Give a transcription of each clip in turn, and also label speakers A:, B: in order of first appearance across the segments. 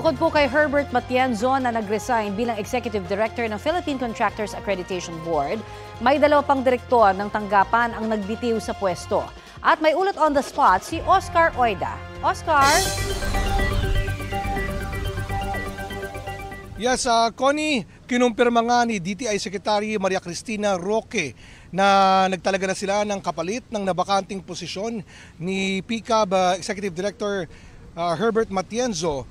A: Bukod po kay Herbert Matienzo na nag-resign bilang Executive Director ng Philippine Contractors Accreditation Board, may dalawa pang direktor ng tanggapan ang nagbitiw sa pwesto. At may ulat on the spot si Oscar Oida. Oscar?
B: Yes, Connie, kinumpirma nga ni DTI Secretary Maria Cristina Roque na nagtalaga na sila ng kapalit ng nabakanting posisyon ni PCAB Executive Director Herbert Matienzo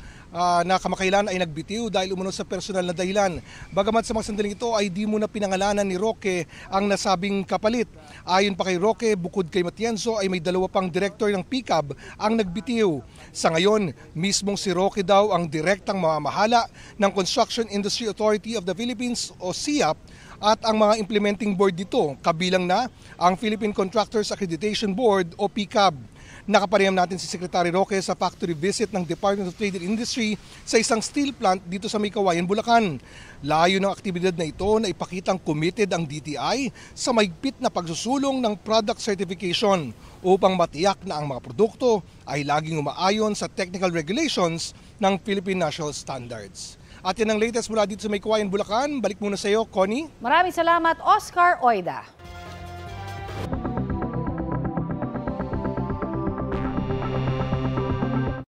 B: na kamakailan ay nagbitiw dahil umunod sa personal na dahilan. Bagamat sa mga sandaling ito ay di muna pinangalanan ni Roque ang nasabing kapalit. Ayon pa kay Roque, bukod kay Matienzo ay may dalawa pang director ng PCAB ang nagbitiw. Sa ngayon, mismong si Roque daw ang direktang mamamahala ng Construction Industry Authority of the Philippines o CIAP at ang mga implementing board dito, kabilang na ang Philippine Contractors Accreditation Board o PCAB. Nakapareham natin si Secretary Roque sa factory visit ng Department of Trade and Industry sa isang steel plant dito sa May Kawayan, Bulacan. Layo ng aktibidad na ito na ipakitang committed ang DTI sa mahigpit na pagsusulong ng product certification upang matiyak na ang mga produkto ay laging umaayon sa technical regulations ng Philippine National Standards. At yan ang latest mula dito sa May Kawayan, Bulacan. Balik muna sa iyo, Connie.
A: Maraming salamat, Oscar Oida.